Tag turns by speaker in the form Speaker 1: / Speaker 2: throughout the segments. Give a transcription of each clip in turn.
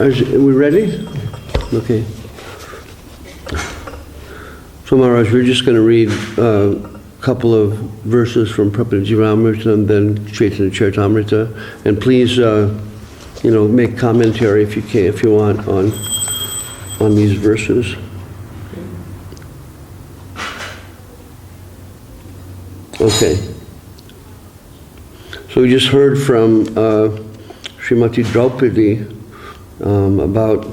Speaker 1: Are we ready? Okay. So Maharaj, we're just going to read a couple of verses from Prabhupada and then Chaitanya-charitamrta. And please, make commentary if you can, if you want, on these verses. Okay. So we just heard from Srimati Draupadi about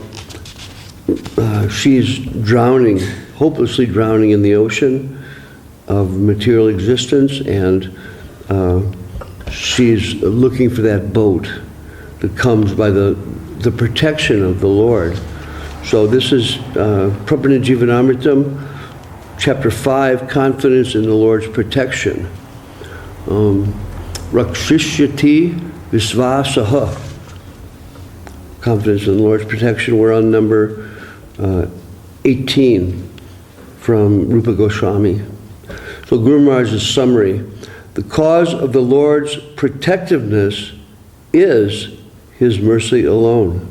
Speaker 1: she's drowning, hopelessly drowning in the ocean of material existence, and she's looking for that boat that comes by the protection of the Lord. So this is Prabhupada Jivanamritam, Chapter 5, Confidence in the Lord's Protection. Rakshishyati Visvasaha. Confidence in the Lord's Protection. We're on number 18 from Rupa Goswami. So Guru Maharaj's summary. The cause of the Lord's protectiveness is His mercy alone.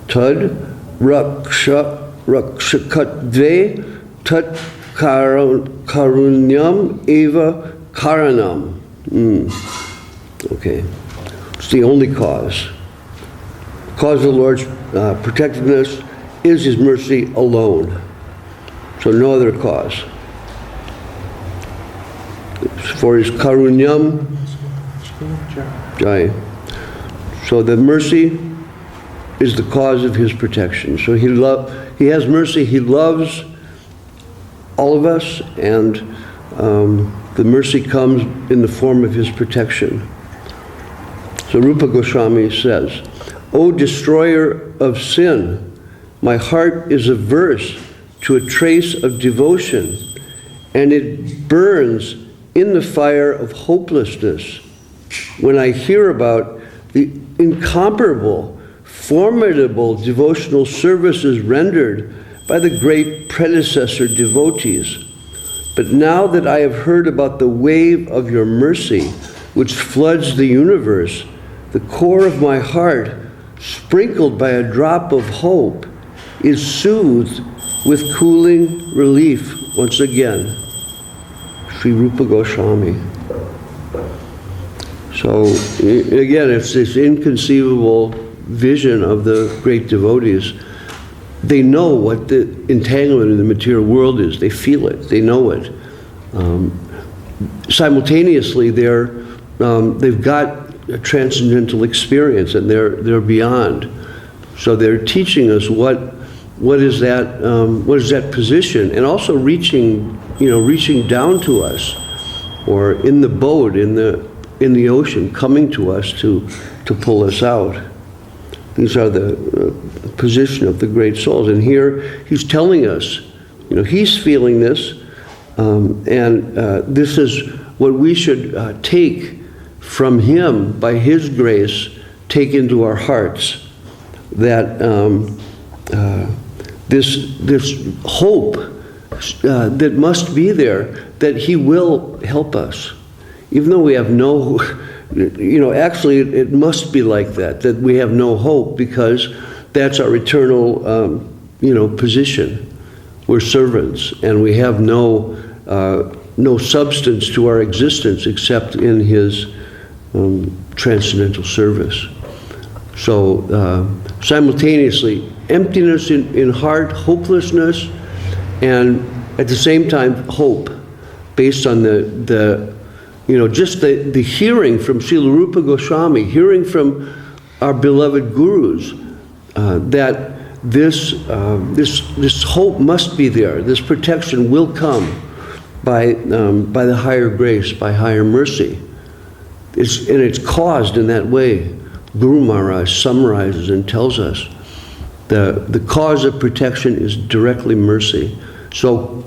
Speaker 1: Tad rakshakatve tat karunyam eva karanam. Okay. It's the only cause. The cause of the Lord's protectiveness is His mercy alone. So no other cause. For His karunyam, jai. So the mercy is the cause of His protection. So He has mercy. He loves all of us, and the mercy comes in the form of His protection. So Rupa Goswami says, O destroyer of sin, my heart is averse to a trace of devotion, and it burns in the fire of hopelessness when I hear about the incomparable, formidable devotional services rendered by the great predecessor devotees. But now that I have heard about the wave of your mercy, which floods the universe, the core of my heart, sprinkled by a drop of hope, is soothed with cooling relief once again. Sri Rupa Goswami. So again, it's this inconceivable vision of the great devotees. They know what the entanglement in the material world is. They feel it. They know it. Simultaneously, they've got a transcendental experience, and they're beyond. So they're teaching us what is that position, and also reaching down to us, or in the boat, in the ocean, coming to us to pull us out. These are the position of the great souls. And here he's telling us, he's feeling this, and this is what we should take from him by his grace, take into our hearts, that this hope that must be there, that he will help us. Even though we have no, actually it must be like that we have no hope, because that's our eternal, position. We're servants, and we have no substance to our existence except in his transcendental service. So simultaneously, emptiness in heart, hopelessness, and at the same time, hope, based on just the hearing from Srila Rupa Goswami, hearing from our beloved gurus, that this hope must be there. This protection will come by the higher grace, by higher mercy. It's caused in that way. Guru Maharaj summarizes and tells us the cause of protection is directly mercy. So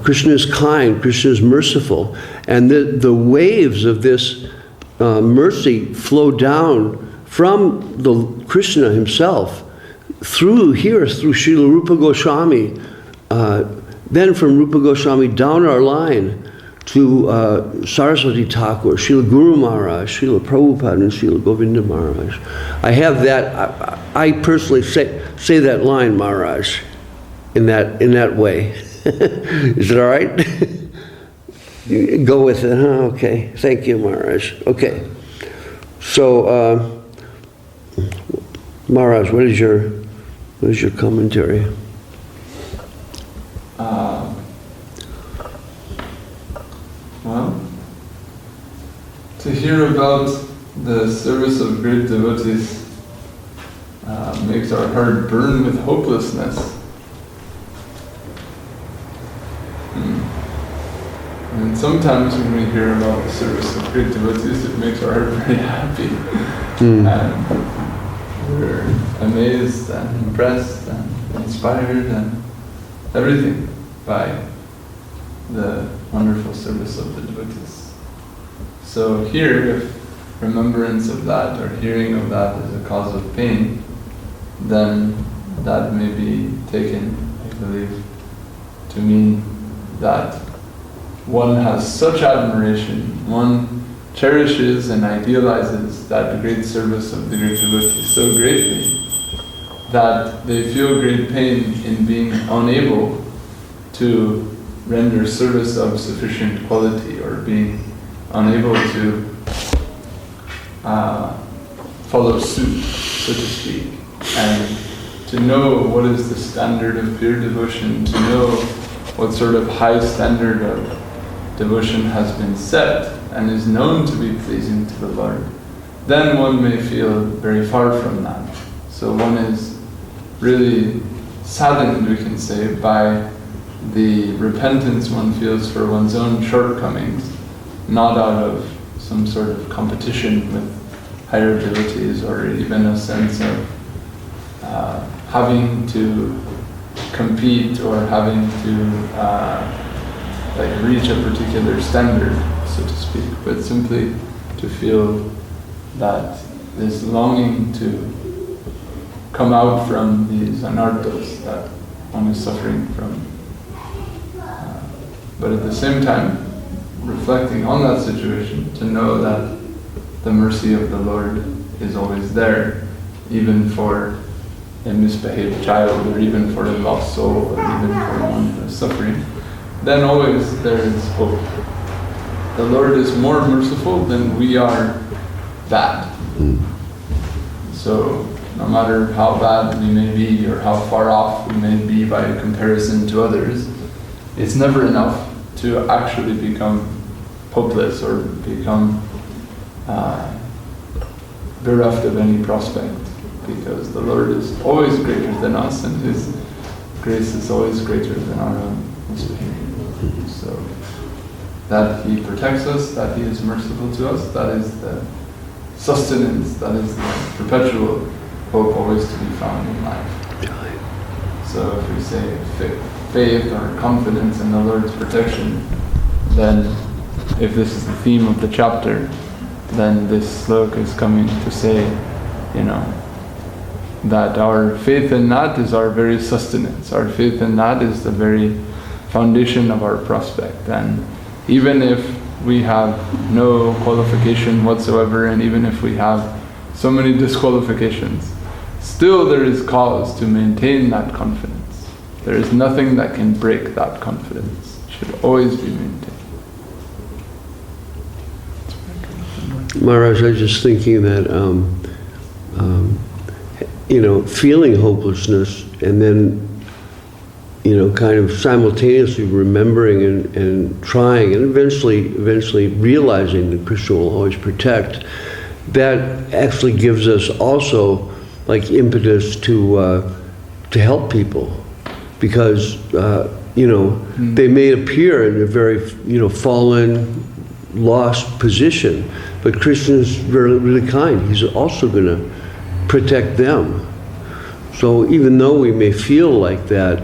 Speaker 1: Krishna is kind, Krishna is merciful, and the waves of this mercy flow down from the Krishna himself through Srila Rupa Goswami, then from Rupa Goswami down our line to Saraswati Thakur, Srila Guru Maharaj, Srila Prabhupada, and Srila Govinda Maharaj. I have that. I personally say that line, Maharaj, in that way. Is it all right? Go with it, huh? Okay. Thank you, Maharaj. Okay. So, Maharaj, what is your commentary?
Speaker 2: Well, to hear about the service of great devotees makes our heart burn with hopelessness. And sometimes when we hear about the service of great devotees, it makes our heart very happy. And we're amazed and impressed and inspired and everything by the wonderful service of the devotees. So here, if remembrance of that or hearing of that is a cause of pain, then that may be taken, I believe, to mean that one has such admiration, one cherishes and idealizes that great service of the great devotees so greatly that they feel great pain in being unable to render service of sufficient quality, or being unable to follow suit, so to speak, and to know what is the standard of pure devotion, to know what sort of high standard of devotion has been set and is known to be pleasing to the Lord, then one may feel very far from that. So one is really saddened, we can say, by the repentance one feels for one's own shortcomings, not out of some sort of competition with higher devotees, or even a sense of having to compete or having to reach a particular standard, so to speak, but simply to feel that this longing to come out from these anarthas that one is suffering from. But at the same time, reflecting on that situation, to know that the mercy of the Lord is always there, even for a misbehaved child, or even for a lost soul, or even for one who is suffering, then always there is hope. The Lord is more merciful than we are bad. So no matter how bad we may be, or how far off we may be by comparison to others, it's never enough to actually become hopeless or become bereft of any prospect, because the Lord is always greater than us, and His grace is always greater than our own misbehavior. So that He protects us, that He is merciful to us, that is the sustenance, that is the perpetual hope always to be found in life. So if we say faith or confidence in the Lord's protection, then if this is the theme of the chapter, then this sloka is coming to say, that our faith in that is our very sustenance. Our faith in that is the very foundation of our prospect. And even if we have no qualification whatsoever, and even if we have so many disqualifications, still there is cause to maintain that confidence. There is nothing that can break that confidence. It should always be maintained.
Speaker 1: Maharaj, I was just thinking that, feeling hopelessness, and then, kind of simultaneously remembering and trying, and eventually realizing that Krishna will always protect, that actually gives us also like impetus to help people, because they may appear in a very fallen, lost position, but Krishna is really, really kind. He's also going to protect them. So even though we may feel like that,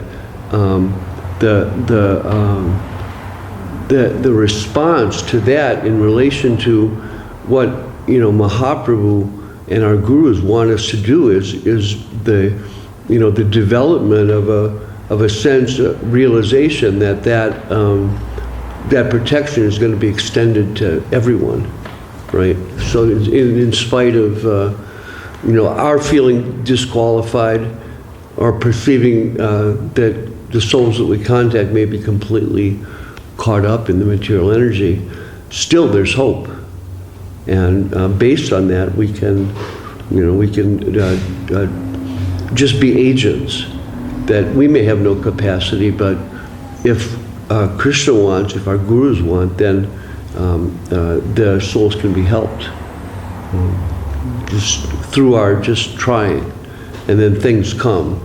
Speaker 1: the response to that in relation to what Mahaprabhu and our gurus want us to do is the development of a sense of realization that that protection is going to be extended to everyone, right? So in spite of, our feeling disqualified or perceiving that the souls that we contact may be completely caught up in the material energy, still there's hope. And based on that, we can just be agents that we may have no capacity, but if Krishna wants, if our gurus want, then the souls can be helped just through our just trying, and then things come,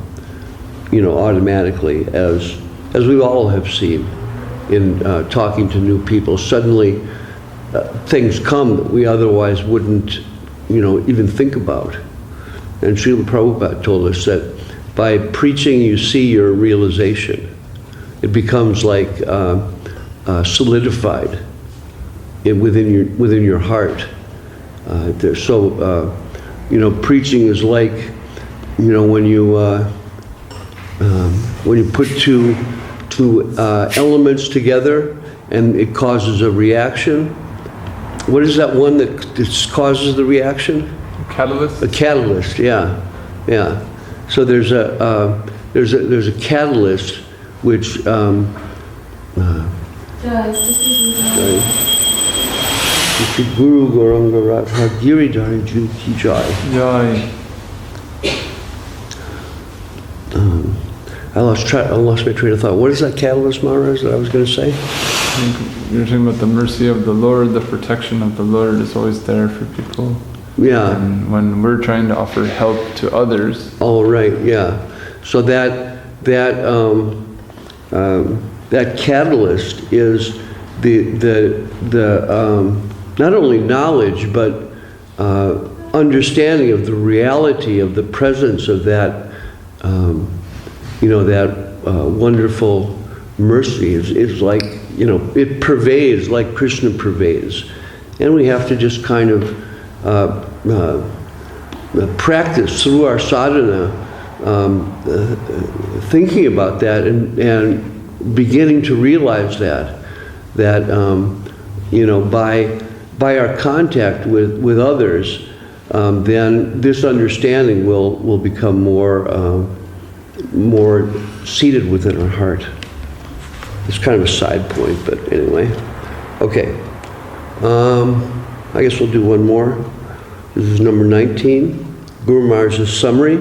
Speaker 1: automatically, as we all have seen in talking to new people. Suddenly, things come that we otherwise wouldn't, even think about. And Srila Prabhupada told us that by preaching, you see your realization. It becomes like solidified within your heart. Preaching is like, when you put two elements together and it causes a reaction. What is that one that causes the reaction?
Speaker 2: Catalyst?
Speaker 1: A catalyst, yeah. So there's a catalyst which Guru Gauranga Radha Giridhari Ju Ki Jai.
Speaker 2: Jai.
Speaker 1: I lost my train of thought. What is that catalyst, Maharaj, that I was going to say?
Speaker 2: You're talking about the mercy of the Lord, the protection of the Lord is always there for people.
Speaker 1: Yeah.
Speaker 2: And when we're trying to offer help to others.
Speaker 1: Oh, right, yeah. So that catalyst is the not only knowledge, but understanding of the reality of the presence of that, wonderful mercy is like, it pervades like Krishna pervades. And we have to just kind of practice through our sadhana, thinking about that and beginning to realize that by our contact with others, then this understanding will become more seated within our heart. It's kind of a side point, but anyway. Okay. I guess we'll do one more. This is number 19. Guru Maharaj's summary.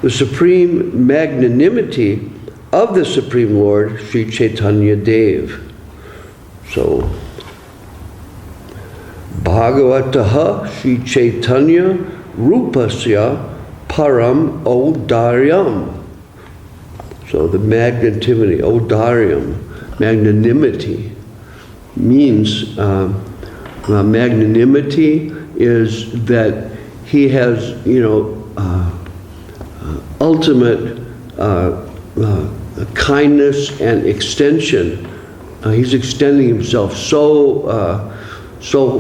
Speaker 1: The supreme magnanimity of the Supreme Lord, Sri Chaitanya Dev. So, Bhagavataha Sri Chaitanya Rupasya Param Odaryam. So the magnanimity, Odaryam, magnanimity, means magnanimity is that he has, ultimate kindness and extension. He's extending himself so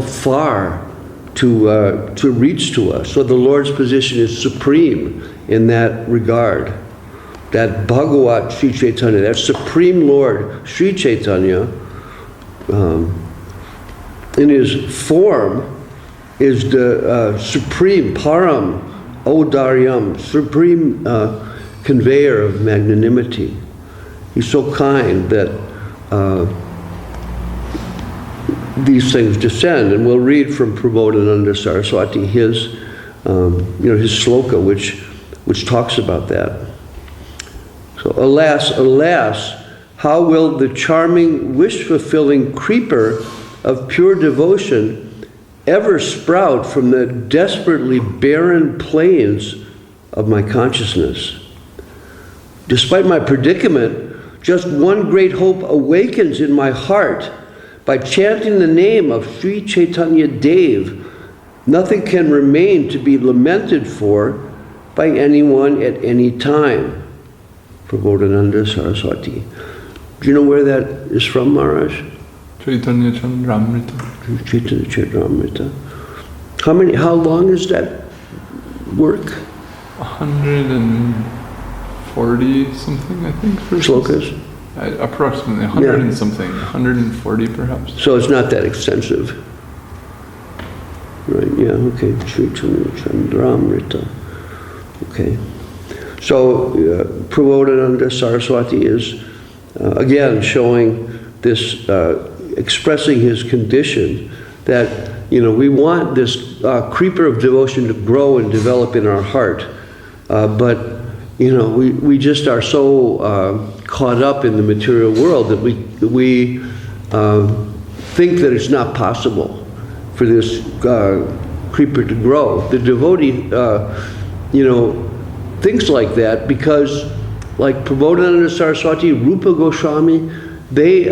Speaker 1: far to reach to us. So the Lord's position is supreme in that regard. That Bhagavat Sri Chaitanya, that Supreme Lord Sri Chaitanya, in his form is the supreme Param Odaryam, supreme conveyor of magnanimity. He's so kind that these things descend, and we'll read from Prabodhananda Saraswati his sloka, which talks about that. So, alas, alas, how will the charming, wish-fulfilling creeper of pure devotion ever sprout from the desperately barren plains of my consciousness? Despite my predicament, just one great hope awakens in my heart. By chanting the name of Sri Chaitanya Dev, nothing can remain to be lamented for by anyone at any time. Prabodhananda Saraswati. Do you know where that is from, Maharaj?
Speaker 2: Chaitanya-charitamrta.
Speaker 1: Chaitanya-charitamrta. How long is that work?
Speaker 2: 140 something, I think.
Speaker 1: Slokas?
Speaker 2: approximately 100 and something, 140 perhaps.
Speaker 1: So it's not that extensive. Right, yeah, okay. Chaitanya-charitamrita. Okay. So, Prabodhananda Saraswati is, again, showing this, expressing his condition that, we want this creeper of devotion to grow and develop in our heart. But, we just are so caught up in the material world that we think that it's not possible for this creeper to grow. The devotee, thinks like that because, like Prabodhananda Saraswati, Rupa Goswami, they,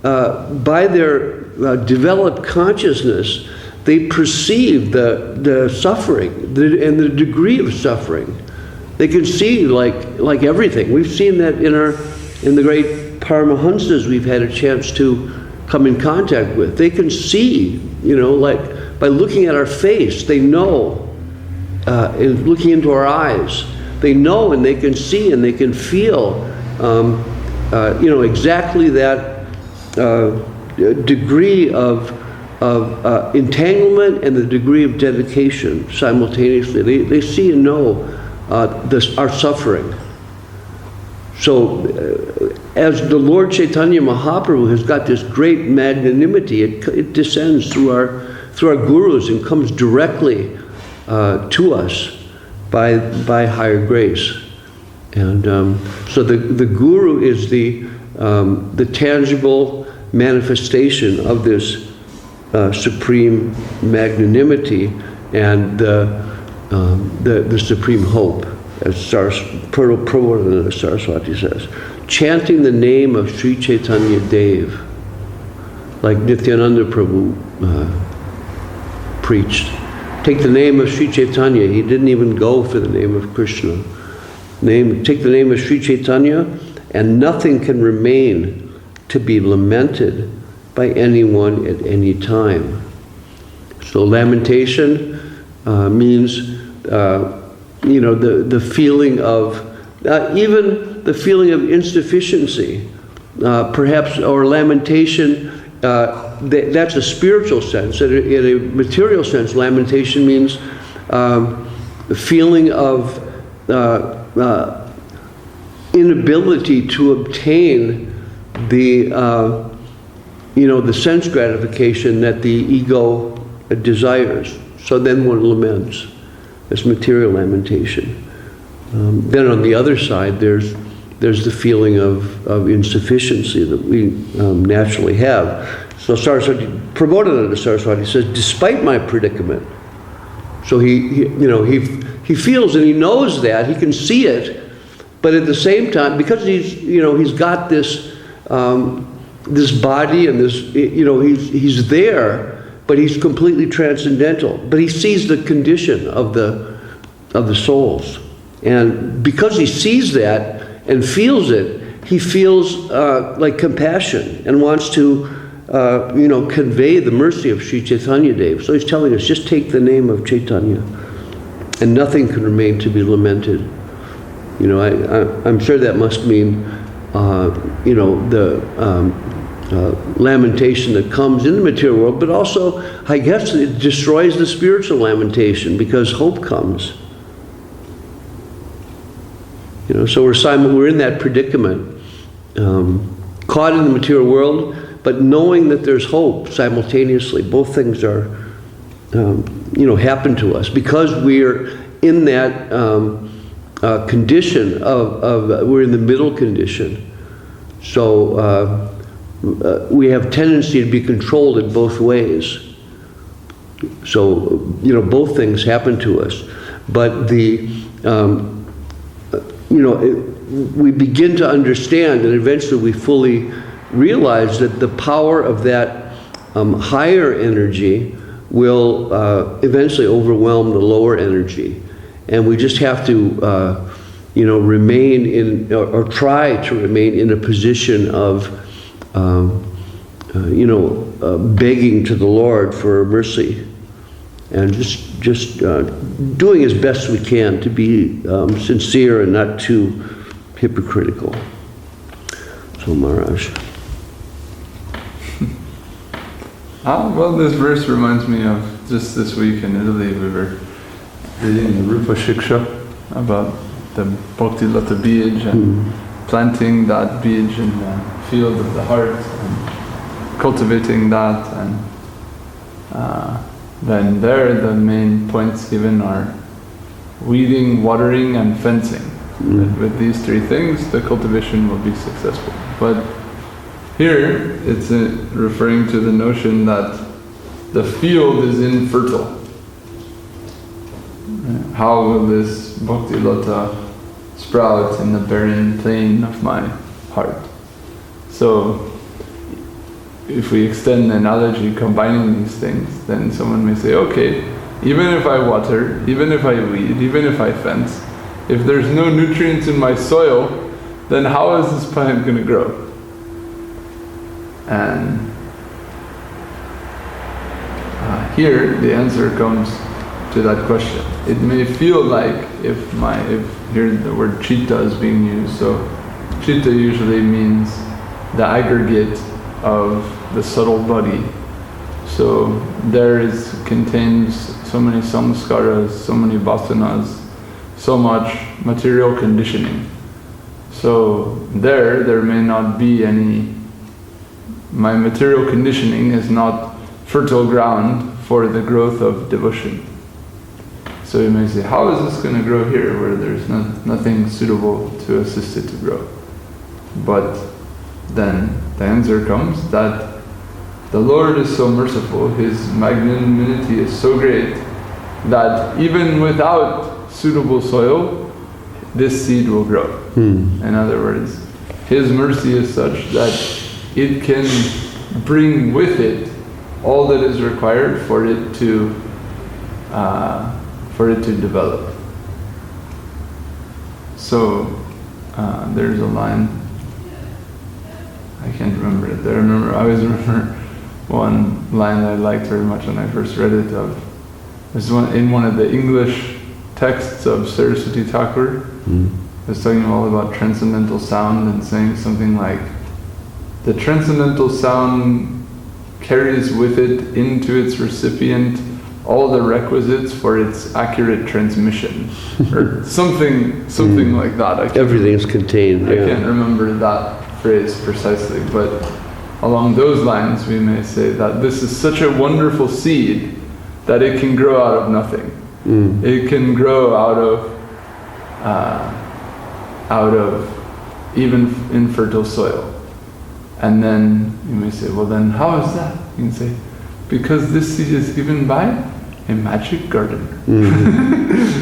Speaker 1: by their developed consciousness, they perceive the suffering and the degree of suffering. They can see like everything. We've seen that in the great Paramahamsas we've had a chance to come in contact with. They can see, like by looking at our face, they know, and looking into our eyes, they know and they can see and they can feel, exactly that degree of entanglement and the degree of dedication simultaneously. They see and know our suffering. So, as the Lord Chaitanya Mahaprabhu has got this great magnanimity, it descends through our gurus and comes directly to us by higher grace. And so the guru is the tangible manifestation of this supreme magnanimity and the supreme hope, as Prabodhananda Saraswati says. Chanting the name of Sri Chaitanya Dev, like Nityananda Prabhu preached. Take the name of Sri Chaitanya. He didn't even go for the name of Krishna. Take the name of Sri Chaitanya, and nothing can remain to be lamented by anyone at any time. So lamentation means, the feeling of, even the feeling of insufficiency, perhaps, or lamentation. That's a spiritual sense. In a material sense, lamentation means the feeling of inability to obtain the sense gratification that the ego desires. So then one laments. It's material lamentation. Then on the other side, there's the feeling of insufficiency that we naturally have. So Prabodhananda Saraswati says, despite my predicament, so he feels and he knows that, he can see it, but at the same time, because he's got this body and this, he's there, but he's completely transcendental. But he sees the condition of the souls. And because he sees that and feels it, he feels like compassion and wants to, convey the mercy of Sri Chaitanya Dev. So he's telling us, just take the name of Chaitanya, and nothing can remain to be lamented. I'm sure that must mean, lamentation that comes in the material world, but also, I guess, it destroys the spiritual lamentation because hope comes. So we're in that predicament, caught in the material world, but knowing that there's hope simultaneously. Both things are, happen to us because we're in that condition we're in the middle condition. So we have tendency to be controlled in both ways. So, both things happen to us. But we begin to understand, and eventually we fully realize that the power of that higher energy will eventually overwhelm the lower energy. And we just have to, remain in, or try to remain in a position of, begging to the Lord for mercy, and just doing as best we can to be sincere and not too hypocritical. So Maharaj.
Speaker 2: Well, this verse reminds me of just this week in Italy, we were reading the Rupa Shiksha about the Bhakti-lila bij and planting that bij in the field of the heart and cultivating that, and then there the main points given are weeding, watering and fencing. With these three things the cultivation will be successful. But here it's referring to the notion that the field is infertile. How will this Bhakti-lata sprout in the barren plain of my heart? So if we extend the analogy combining these things, then someone may say, okay, even if I water, even if I weed, even if I fence, if there's no nutrients in my soil, then how is this plant going to grow? And here the answer comes to that question. It may feel like if here the word chitta is being used, so chitta usually means the aggregate of the subtle body. So there contains so many samskaras, so many vasanas, so much material conditioning. So there may not be any, my material conditioning is not fertile ground for the growth of devotion. So you may say, how is this going to grow here where there's nothing suitable to assist it to grow? But then the answer comes that the Lord is so merciful, His magnanimity is so great, that even without suitable soil, this seed will grow. In other words, His mercy is such that it can bring with it all that is required for it to develop. So there's a line, I can't remember it. I always remember one line that I liked very much when I first read it. There's one in one of the English texts of Saraswati Thakur. It was talking all about transcendental sound and saying something like, the transcendental sound carries with it into its recipient all the requisites for its accurate transmission, or something like that.
Speaker 1: Everything's contained.
Speaker 2: I can't remember that phrase precisely, but along those lines we may say that this is such a wonderful seed that it can grow out of nothing. It can grow out of even infertile soil. And then you may say, well then how is that? You can say, because this seed is given by a magic gardener.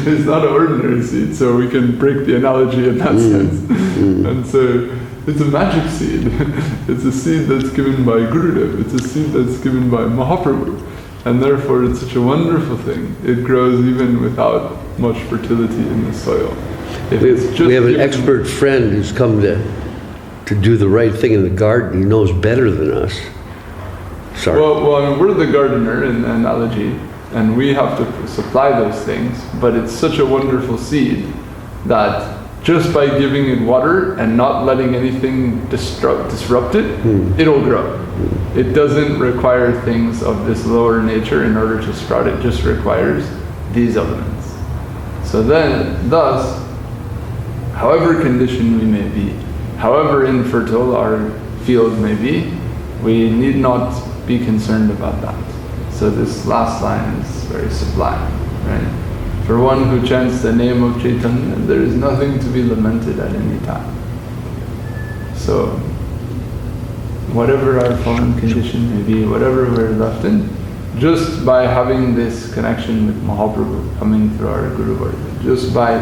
Speaker 2: It's not an ordinary seed, so we can break the analogy in that sense. And so it's a magic seed. It's a seed that's given by Gurudev. It's a seed that's given by Mahaprabhu. And therefore it's such a wonderful thing. It grows even without much fertility in the soil.
Speaker 1: We have an expert friend who's come to do the right thing in the garden. He knows better than us. Sorry.
Speaker 2: Well, we're the gardener in the analogy, and we have to supply those things, but it's such a wonderful seed that just by giving it water and not letting anything disrupt it, it'll grow. It doesn't require things of this lower nature in order to sprout. It just requires these elements. So then, thus, however conditioned we may be, however infertile our field may be, we need not be concerned about that. So this last line is very sublime, right? For one who chants the name of Chaitanya, there is nothing to be lamented at any time. So, whatever our fallen condition may be, whatever we're left in, just by having this connection with Mahaprabhu coming through our Guru Varga, just by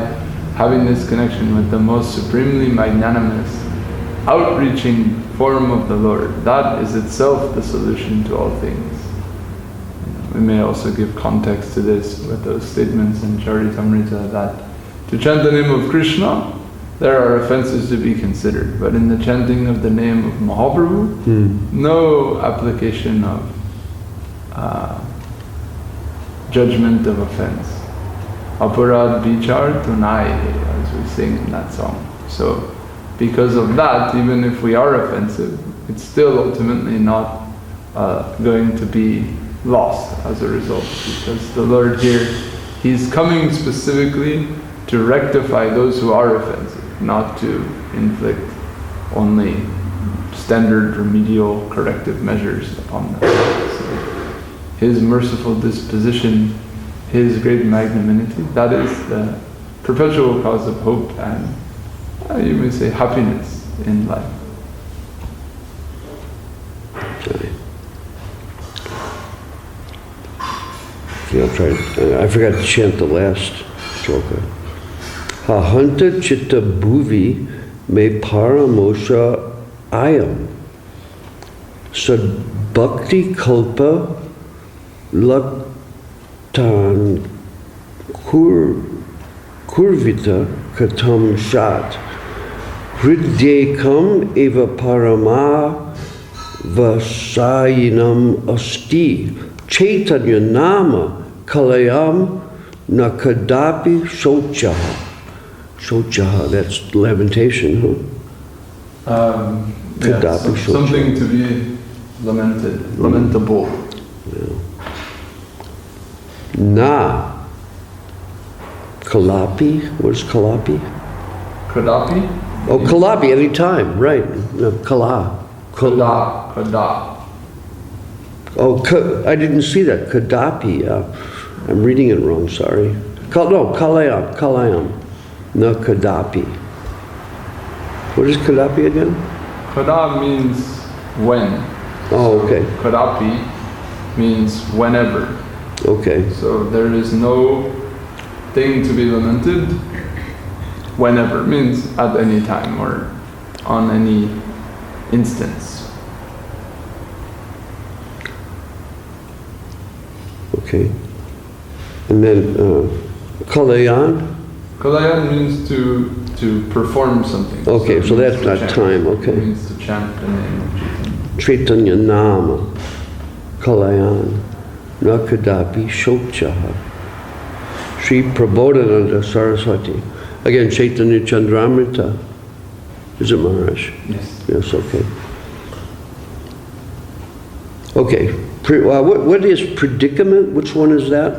Speaker 2: having this connection with the most supremely magnanimous, outreaching form of the Lord, that is itself the solution to all things. We may also give context to this with those statements in Charitamrita that to chant the name of Krishna, there are offenses to be considered, but in the chanting of the name of Mahaprabhu, no application of judgment of offense. Aparad bichar tunai, as we sing in that song. So because of that, even if we are offensive, it's still ultimately not going to be lost as a result, because the Lord here, He's coming specifically to rectify those who are offensive, not to inflict only standard remedial corrective measures upon them. So His merciful disposition, His great magnanimity, that is the perpetual cause of hope and you may say happiness in life.
Speaker 1: Okay. I'll try. I forgot to chant the last sloka. Hahanta chitta bhuvi me paramosha ayam sad bhakti kalpa laktan kurvita katam shat hridyekam eva parama vasayinam asti Chaitanya nama kalayam nakadapi shochaha. Shochaha, that's lamentation, huh?
Speaker 2: Yeah, something to be lamented, lamentable.
Speaker 1: Yeah. Na. Kalapi, what is kalapi?
Speaker 2: Kadapi?
Speaker 1: Oh, kalapi, any time, right. No, kala.
Speaker 2: Kada.
Speaker 1: Oh, I didn't see that. Kadapi. I'm reading it wrong, sorry. No, kalayam. No, kadapi. What is kadapi again?
Speaker 2: Kada means when.
Speaker 1: Oh, okay.
Speaker 2: Kadapi means whenever.
Speaker 1: Okay.
Speaker 2: So there is no thing to be lamented. Whenever means at any time or on any instance.
Speaker 1: Okay. And then kalayan?
Speaker 2: Kalayan means to perform something.
Speaker 1: Okay, so that's not
Speaker 2: chant.
Speaker 1: time, okay.
Speaker 2: It means to chant the name of Chaitanya.
Speaker 1: Chaitanya nama kalayan nakadapi shokchaha. Sri Prabodhananda Saraswati. Again, Chaitanya-charitamrta. Is it Maharaj?
Speaker 2: Yes.
Speaker 1: Yes, okay. Okay. What is predicament? Which one is that?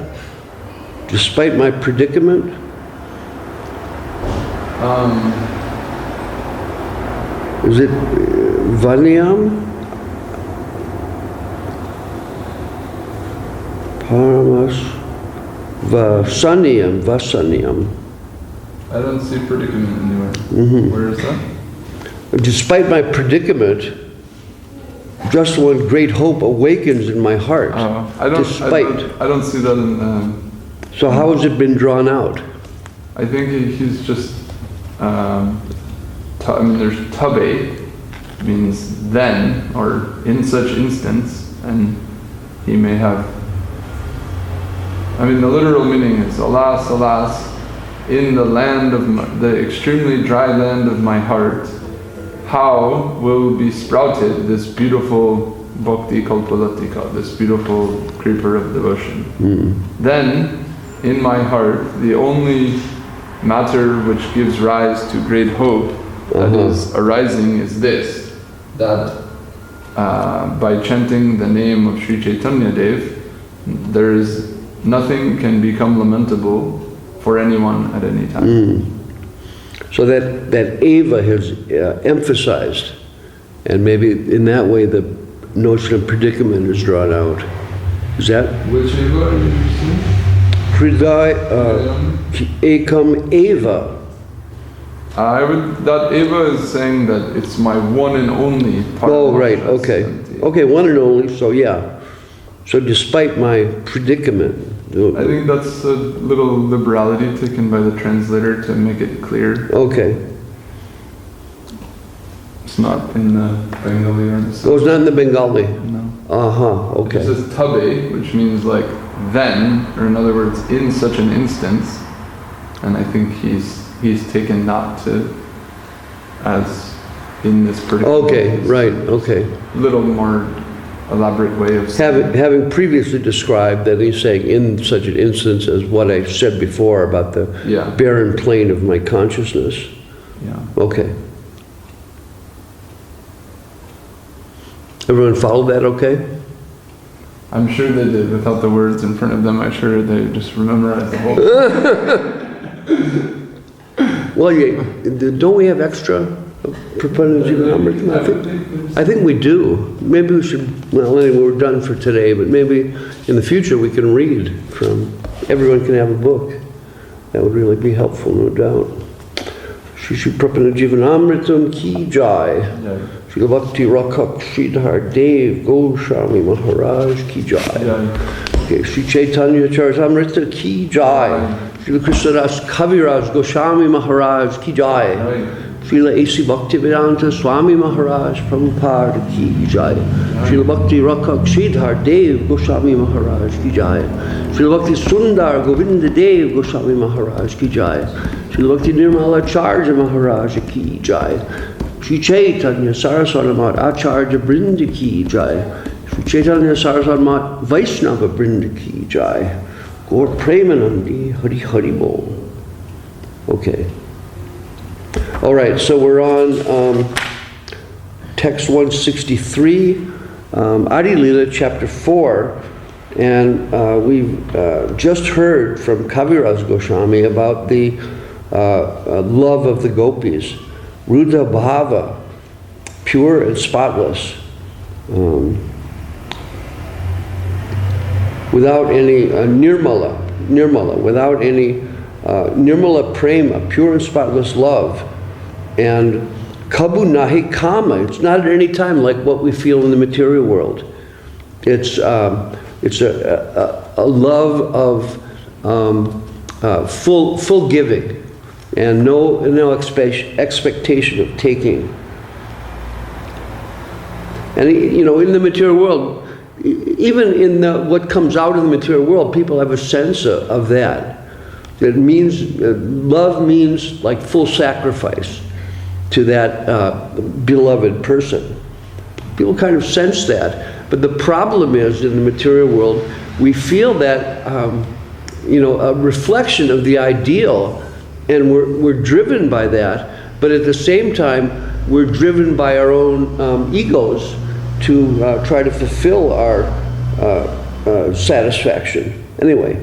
Speaker 1: Despite my predicament? Is it Vanyam? Paramas Vasanyam.
Speaker 2: I don't see predicament anywhere.
Speaker 1: Mm-hmm.
Speaker 2: Where is that?
Speaker 1: Despite my predicament, just one great hope awakens in my heart.
Speaker 2: I don't see that in...
Speaker 1: So how has it been drawn out?
Speaker 2: I think he's just... there's tabe, means then, or in such instance, and he may have... the literal meaning is, alas, alas, in the land of the extremely dry land of my heart, how will be sprouted this beautiful bhakti kalpalatika, this beautiful creeper of devotion. Then, in my heart, the only matter which gives rise to great hope that is arising is this, that by chanting the name of Sri Chaitanya Dev, there is nothing can become lamentable for anyone at any time. So that Eva has emphasized, and maybe in that way the notion of predicament is drawn out. Is that? Which Eva are you saying?
Speaker 1: Hridaya ekam Eva.
Speaker 2: That Eva is saying that it's my one and only part.
Speaker 1: Oh, right, okay. Okay, one and only, so yeah. So despite my predicament.
Speaker 2: I think that's a little liberality taken by the translator to make it clear.
Speaker 1: Okay.
Speaker 2: It's not in the Bengali or the...
Speaker 1: Oh, it's not in the Bengali?
Speaker 2: No.
Speaker 1: Okay.
Speaker 2: It says tabe, which means like then, or in other words, in such an instance. And I think he's taken that to as in this particular
Speaker 1: Okay,
Speaker 2: case.
Speaker 1: right, okay.
Speaker 2: Little more elaborate way of saying.
Speaker 1: Having previously described that he's saying in such an instance as what I said before about the barren plain of my consciousness.
Speaker 2: Yeah.
Speaker 1: Okay. Everyone follow that okay?
Speaker 2: I'm sure they did. Without the words in front of them, I'm sure they just memorized the whole thing.
Speaker 1: Well, don't we have extra Prapanna-jivanamrita? I think we do. Maybe we should, well, anyway, we're done for today, but maybe in the future we can read from, everyone can have a book. That would really be helpful, no doubt. Shri Prapanna-jivanamritam ki jai. Srila Bhakti Rakak Sridhar Dev Goswami Maharaj ki jai. Okay, Sri Chaitanya-charitamrta ki jai. Srila Krishnadas Kaviraj Goswami Maharaj ki jai. Srila A.C. Bhaktivedanta Swami Maharaj Prabhupada ki jai. Srila Bhakti Rakak Sridhar Dev Goswami Maharaj ki jai. Srila Bhakti Sundar Govinda Dev Goswami Maharaj ki jai. Srila Bhakti Nirmala Acharya Maharaj ki jai. Sri Chaitanya-charitamrta Acharya Brinda ki jai. Sri Chaitanya-charitamrta Vaishnava Brinda ki jai. Gaur Premanandi Hari Hari Bol. Okay. All right, so we're on text 163, Adi-lila, chapter 4, and we've just heard from Kaviraj Goswami about the love of the gopis, Rudha Bhava, pure and spotless, without any nirmala, without any nirmala prema, pure and spotless love. And kabu nahi kama, it's not at any time like what we feel in the material world. It's a love of full giving and no expectation of taking. And in the material world, even in what comes out of the material world, people have a sense of that. It means love means like full sacrifice to that beloved person. People kind of sense that, but the problem is in the material world, we feel that a reflection of the ideal, and we're driven by that, but at the same time, we're driven by our own egos to try to fulfill our satisfaction. Anyway,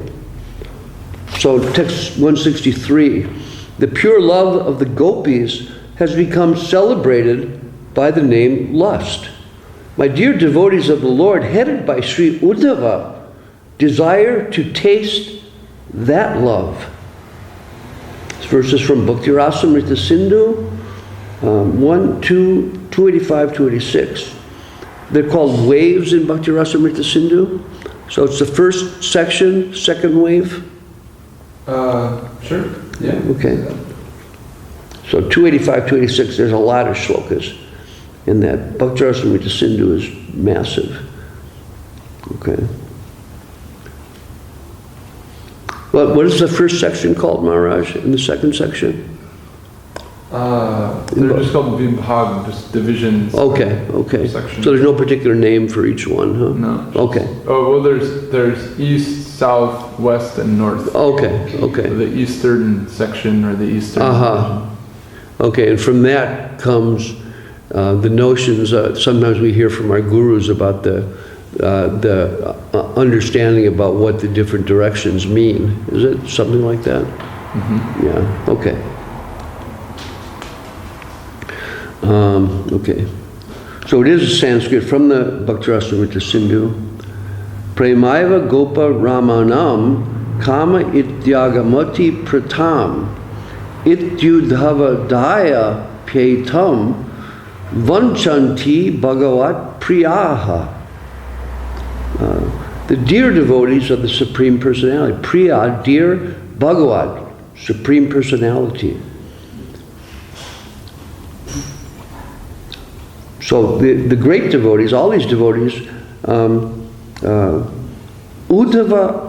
Speaker 1: so text 163, the pure love of the gopis has become celebrated by the name lust. My dear devotees of the Lord, headed by Sri Uddhava, desire to taste that love. This verse is from Bhakti Rasamrita Sindhu, 285, 286. They're called waves in Bhakti Rasamrita Sindhu. So it's the first section, second wave?
Speaker 2: Sure, yeah.
Speaker 1: Okay. So 285, 286, there's a lot of shlokas in that. Bhakti Rasamrita Sindhu is massive. Okay. Well, what is the first section called, Maharaj, in the second section?
Speaker 2: They're just called Vibhag, just divisions.
Speaker 1: Okay.
Speaker 2: Sections.
Speaker 1: So there's no particular name for each one, huh?
Speaker 2: No.
Speaker 1: Okay.
Speaker 2: Oh, well, there's east, south, west, and north.
Speaker 1: Okay.
Speaker 2: So the eastern section or the eastern division.
Speaker 1: Okay, and from that comes the notions, sometimes we hear from our gurus about the understanding about what the different directions mean. Is it something like that?
Speaker 2: Mm-hmm.
Speaker 1: Yeah, okay. Okay. So it is Sanskrit from the Bhakti Rasamrita Sindhu. Premaiva gopa ramanam kama ityagamati pratam ityudhava daya pyetam vanchanti bhagavat priyaha. The dear devotees of the Supreme Personality. Priya, dear, Bhagavat, Supreme Personality. So the great devotees, all these devotees, Uddhava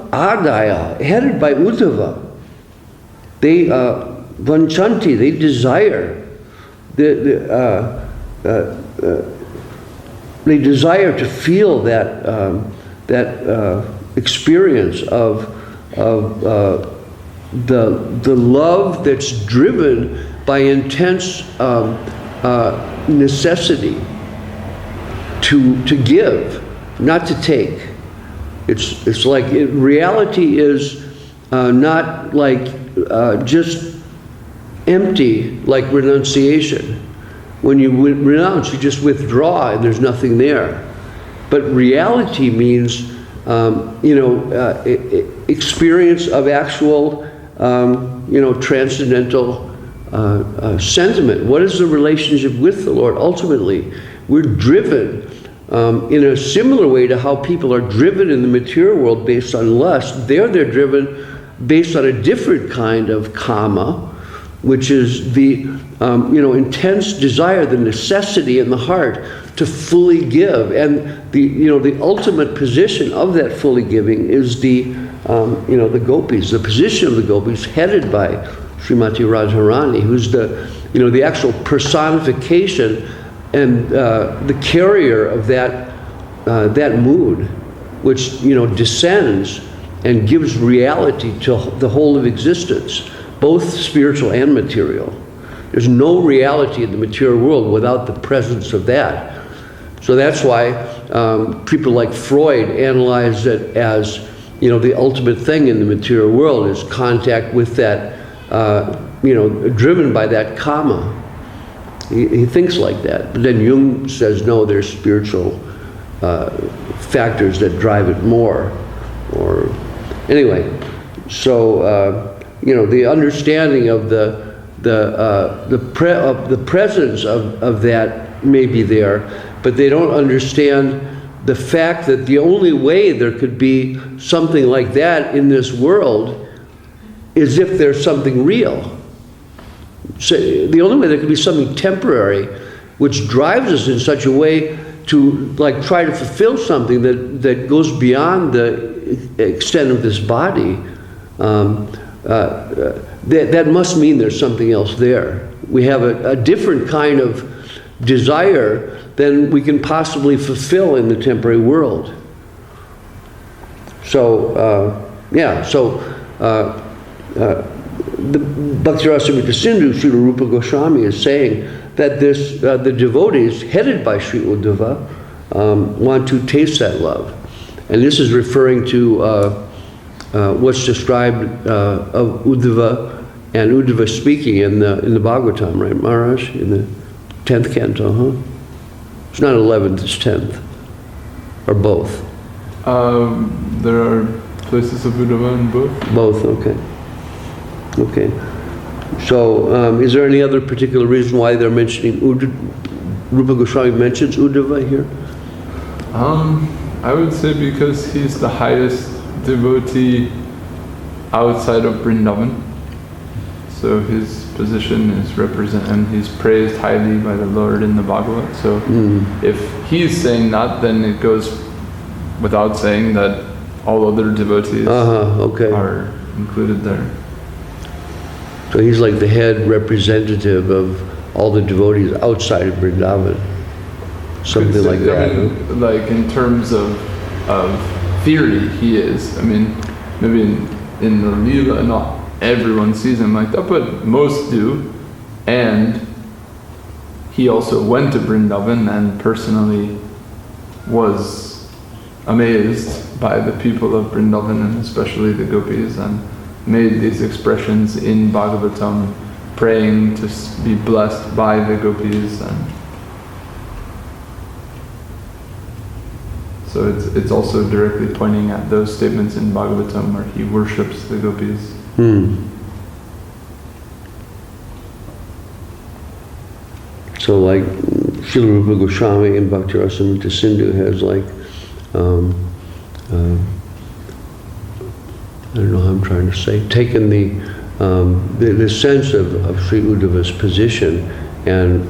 Speaker 1: Adaya, headed by Uddhava, they vanchanti, they desire, they desire to feel that experience of the love that's driven by intense necessity. to give, not to take. It's like reality is not like just empty, like renunciation. When you renounce, you just withdraw and there's nothing there. But reality means, experience of actual, transcendental sentiment. What is the relationship with the Lord? Ultimately, we're driven in a similar way to how people are driven in the material world based on lust. They're driven based on a different kind of kama, which is the intense desire, the necessity in the heart to fully give. And the ultimate position of that fully giving is the gopis, the position of the gopis headed by Srimati Radharani, who's the actual personification and the carrier of that mood, which descends and gives reality to the whole of existence, both spiritual and material. There's no reality in the material world without the presence of that. So that's why people like Freud analyze it as the ultimate thing in the material world is contact with that, driven by that kama. He thinks like that. But then Jung says, no, there's spiritual factors that drive it more. Or anyway, so the understanding of the presence of that may be there, but they don't understand the fact that the only way there could be something like that in this world is if there's something real. So the only way there could be something temporary which drives us in such a way to try to fulfill something that goes beyond the extent of this body, that must mean there's something else there. We have a different kind of desire than we can possibly fulfill in the temporary world. So, the Bhakti-rasamrita Sindhu, Srila Rupa Goswami is saying that the devotees, headed by Sri Uddhava, want to taste that love. And this is referring to what's described of Uddhava and Uddhava speaking in the Bhagavatam, right, Maharaj? In the 10th canto, huh? It's not 11th, it's 10th. Or both?
Speaker 2: There are places of Uddhava in both.
Speaker 1: Both, okay. Okay. So, is there any other particular reason why they're mentioning Rupa Goswami mentions Uddhava here?
Speaker 2: I would say because he's the highest devotee outside of Vrindavan. So his position is and he's praised highly by the Lord in the Bhagavad. So if he's saying that, then it goes without saying that all other devotees are included there.
Speaker 1: So he's like the head representative of all the devotees outside of Vrindavan. Something like that.
Speaker 2: I mean, like in terms of theory, he is. I mean, maybe in the Lila, not everyone sees him like that, but most do. And he also went to Vrindavan and personally was amazed by the people of Vrindavan and especially the gopis, and made these expressions in Bhagavatam, praying to be blessed by the gopis. And so it's also directly pointing at those statements in Bhagavatam where he worships the gopis.
Speaker 1: So like Srila Rupa Goswami in Bhakti-rasamrita Sindhu has I don't know how I'm trying to say, taken the sense of Sri Uddhava's position and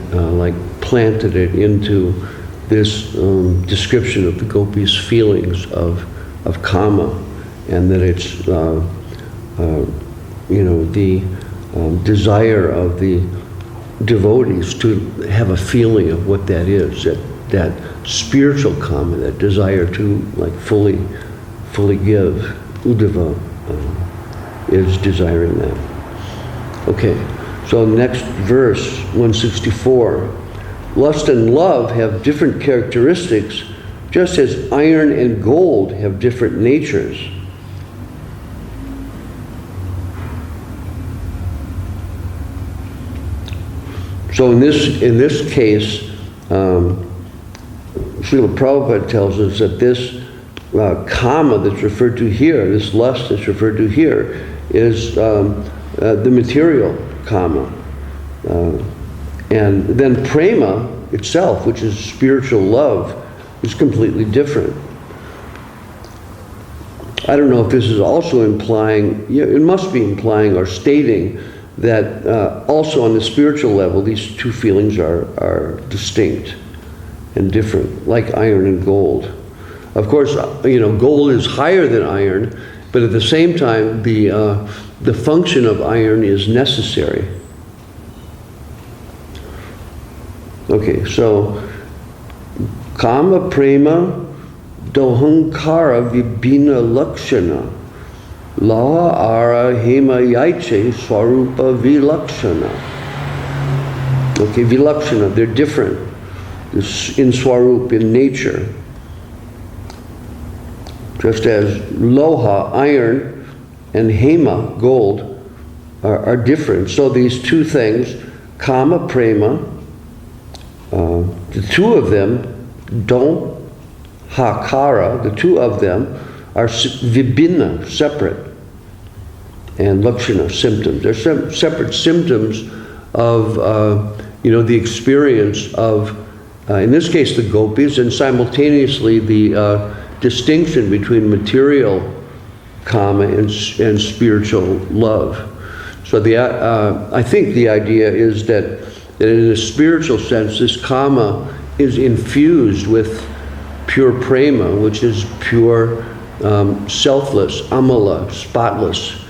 Speaker 1: planted it into this description of the gopis' feelings of kama, and that it's the desire of the devotees to have a feeling of what that is, that spiritual kama, that desire to fully give. Uddhava is desiring that. Okay, so next verse, 164. Lust and love have different characteristics, just as iron and gold have different natures. So in this case, Srila Prabhupada tells us that this kama that's referred to here, this lust that's referred to here, is the material kama. And then prema itself, which is spiritual love, is completely different. I don't know if this is also implying, it must be implying or stating that also on the spiritual level, these two feelings are distinct and different, like iron and gold. Of course, gold is higher than iron, but at the same time, the function of iron is necessary. Okay, so kama prema dohankara vibhina lakshana laha ara hema yaiche swarupa vilakshana. Okay, vilakshana, they're different in swarup, in nature. Just as loha, iron, and hema, gold, are different. So these two things, kama, prema, the two of them, don't hakara, the two of them are vibhina, separate, and lakshana, symptoms. They're separate symptoms of the experience of, in this case, the gopis, and simultaneously the distinction between material kama and spiritual love. So I think the idea is that in a spiritual sense, this kama is infused with pure prema, which is pure, selfless, amala, spotless.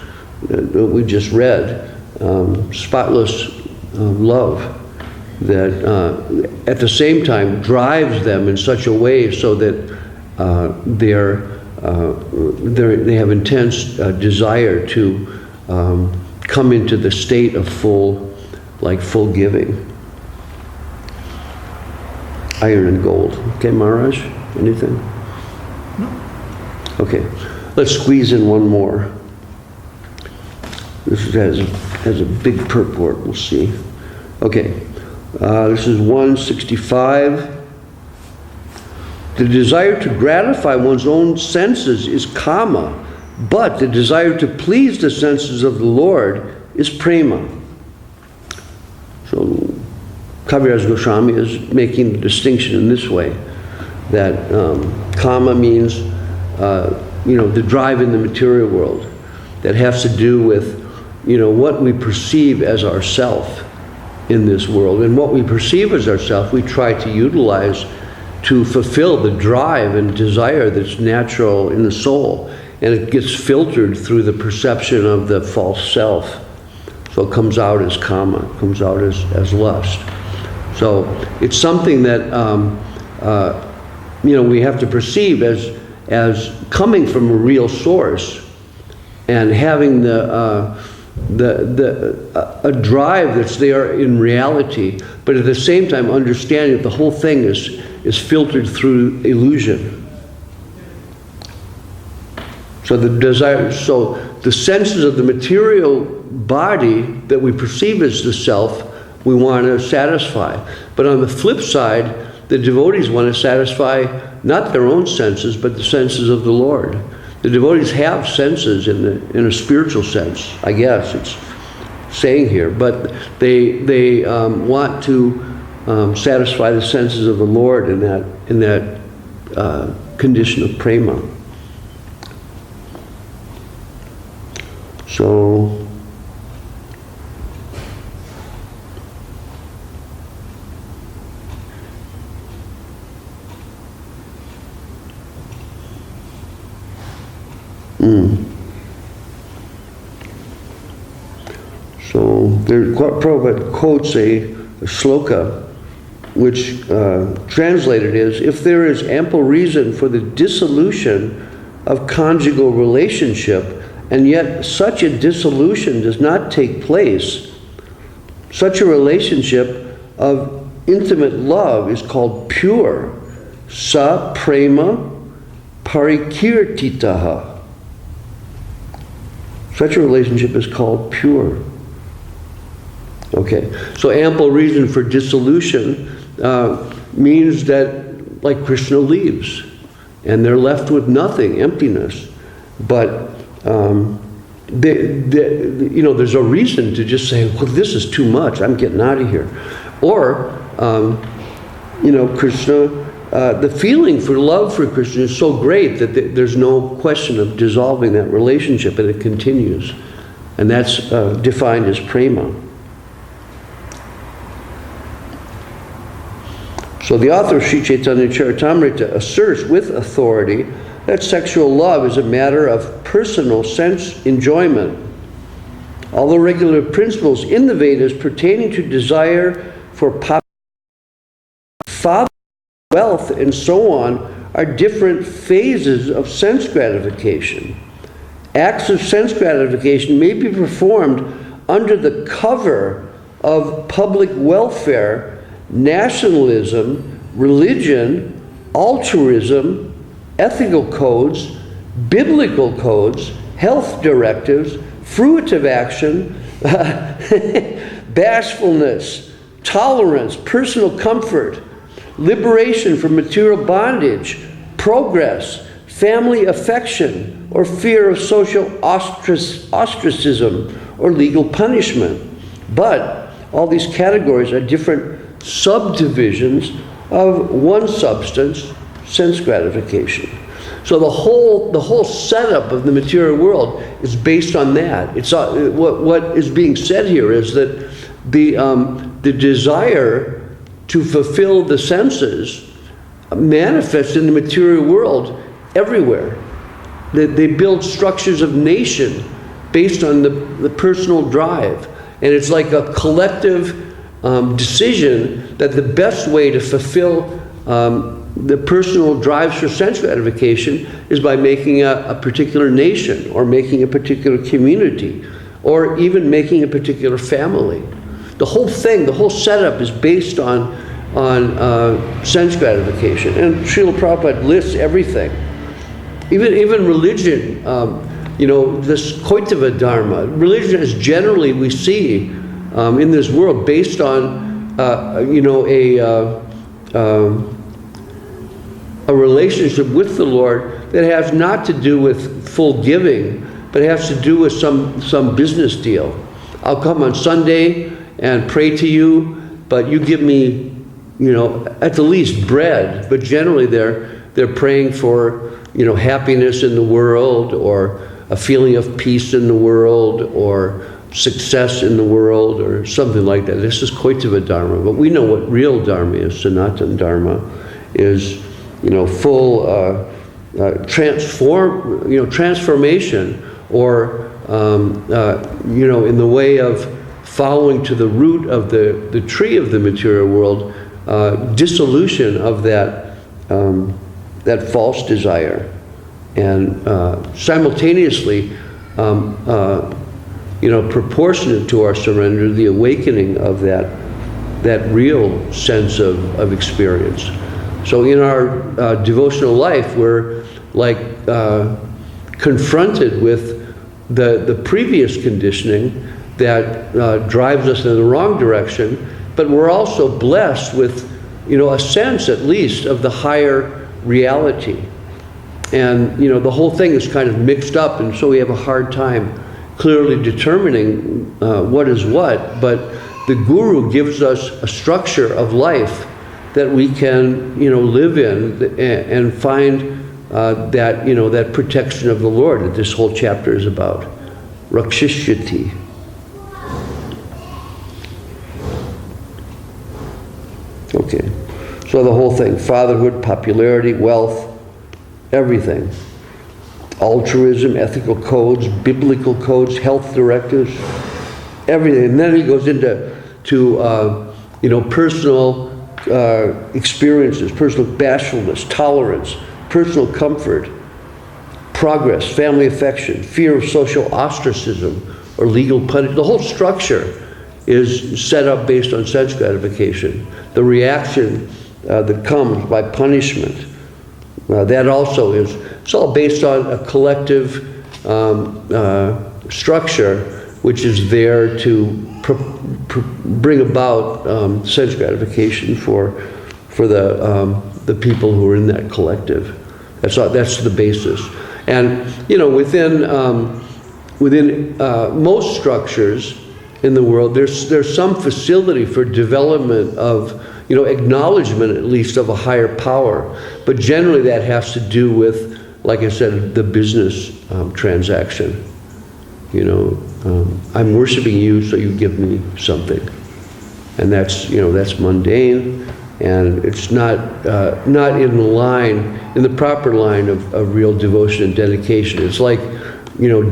Speaker 1: We just read, spotless love that at the same time drives them in such a way so that they have intense desire to come into the state of full giving. Iron and gold. Okay, Maharaj, anything?
Speaker 3: No.
Speaker 1: Okay, let's squeeze in one more. This has a big purport, we'll see. Okay, this is 165. The desire to gratify one's own senses is kama, but the desire to please the senses of the Lord is prema. So Kaviraj Goswami is making the distinction in this way, that kama means the drive in the material world that has to do with what we perceive as ourself in this world, and what we perceive as ourself we try to utilize to fulfill the drive and desire that's natural in the soul, and it gets filtered through the perception of the false self. So it comes out as kama, it comes out as lust. So it's something that we have to perceive as coming from a real source, and having a drive that's there in reality, but at the same time understanding that the whole thing is filtered through illusion. So the senses of the material body that we perceive as the self, we want to satisfy. But on the flip side, the devotees want to satisfy not their own senses, but the senses of the Lord. The devotees have senses in a spiritual sense, I guess it's saying here, but they want to satisfy the senses of the Lord in that condition of prema. So So Prabhupada quotes a shloka which translated is, if there is ample reason for the dissolution of conjugal relationship, and yet such a dissolution does not take place, such a relationship of intimate love is called pure. Sa prema parikirtitaha. Such a relationship is called pure. Okay, so ample reason for dissolution means that, like, Krishna leaves, and they're left with nothing, emptiness. But there's a reason to just say, well, this is too much, I'm getting out of here. Or, Krishna, the feeling for love for Krishna is so great that there's no question of dissolving that relationship, and it continues. And that's defined as prema. So the author of Sri Chaitanya-charitamrta asserts with authority that sexual love is a matter of personal sense enjoyment. All the regular principles in the Vedas pertaining to desire for power, wealth, and so on are different phases of sense gratification. Acts of sense gratification may be performed under the cover of public welfare, nationalism, religion, altruism, ethical codes, biblical codes, health directives, fruitive action, bashfulness, tolerance, personal comfort, liberation from material bondage, progress, family affection, or fear of social ostracism or legal punishment. But all these categories are different subdivisions of one substance, sense gratification. So the whole setup of the material world is based on that. It's what is being said here is that the desire to fulfill the senses manifests in the material world everywhere. They build structures of nation based on the personal drive, and it's like a collective decision that the best way to fulfill the personal drives for sense gratification is by making a particular nation, or making a particular community, or even making a particular family. The whole thing, the whole setup is based on sense gratification. And Srila Prabhupada lists everything. Even religion, this Koitava Dharma. Religion is generally, we see in this world, based on a relationship with the Lord that has not to do with full giving, but it has to do with some business deal. I'll come on Sunday and pray to you, but you give me, at the least bread. But generally they're praying for, happiness in the world, or a feeling of peace in the world, or success in the world, or something like that. This is Koitava Dharma, but we know what real Dharma is. Sanatana Dharma is, full transformation, or in the way of following to the root of the tree of the material world, dissolution of that false desire, and simultaneously, proportionate to our surrender, the awakening of that real sense of experience. So in our devotional life, we're like confronted with the previous conditioning that drives us in the wrong direction, but we're also blessed with, a sense at least of the higher reality. And, the whole thing is kind of mixed up, and so we have a hard time clearly determining what is what. But the Guru gives us a structure of life that we can, live in and find that protection of the Lord that this whole chapter is about. Rakshishyati. Okay, so the whole thing, fatherhood, popularity, wealth, everything. Altruism, ethical codes, biblical codes, health directives, everything. And then he goes into personal experiences, personal bashfulness, tolerance, personal comfort, progress, family affection, fear of social ostracism or legal punishment. The whole structure is set up based on sense gratification. the reaction that comes by punishment. That also is, it's all based on a collective structure which is there to bring about sense gratification for the people who are in that collective. That's the basis. And within most structures in the world, there's some facility for development of acknowledgement at least of a higher power, but generally that has to do with, like I said, the business transaction. I'm worshiping you, so you give me something, and that's mundane, and it's not in the proper line of real devotion and dedication. It's like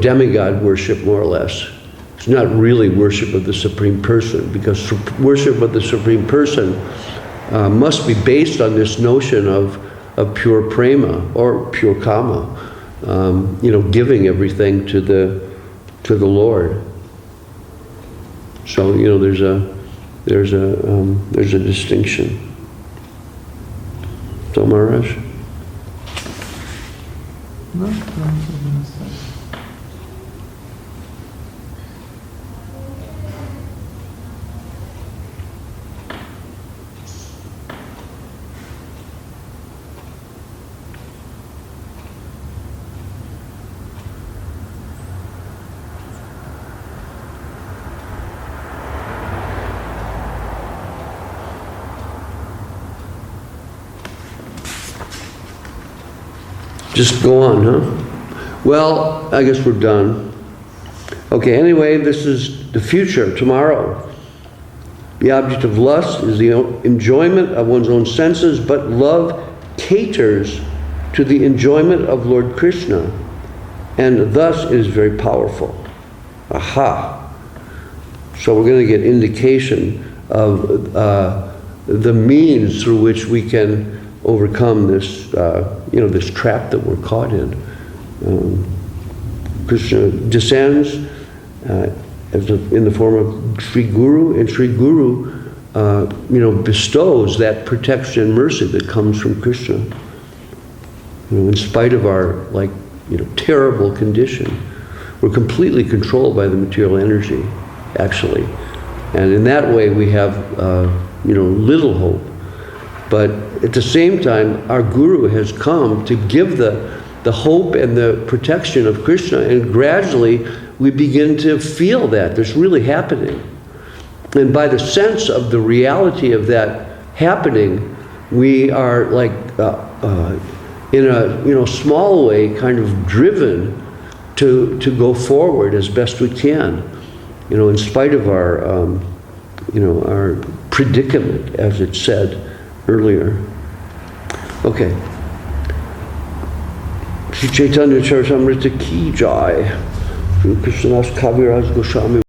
Speaker 1: demigod worship, more or less. It's not really worship of the Supreme Person, because worship of the Supreme Person must be based on this notion of pure prema or pure kama, giving everything to the Lord. So there's a distinction. So Maharaj?
Speaker 2: No.
Speaker 1: Just go on, huh? Well, I guess we're done. Okay, anyway, this is the future, tomorrow. The object of lust is the enjoyment of one's own senses, but love caters to the enjoyment of Lord Krishna, and thus is very powerful. Aha! So we're going to get indication of the means through which we can overcome this, this trap that we're caught in. Krishna descends in the form of Sri Guru, and Sri Guru, bestows that protection and mercy that comes from Krishna. In spite of our terrible condition, we're completely controlled by the material energy, actually, and in that way we have little hope. But at the same time, our Guru has come to give the hope and the protection of Krishna, and gradually we begin to feel that that's really happening. And by the sense of the reality of that happening, we are in a small way kind of driven to go forward as best we can, in spite of our predicament, as it said earlier. Okay. Sri Chaitanya-charitamrta ki jai. Sri Krishnadas Kaviraj Goswami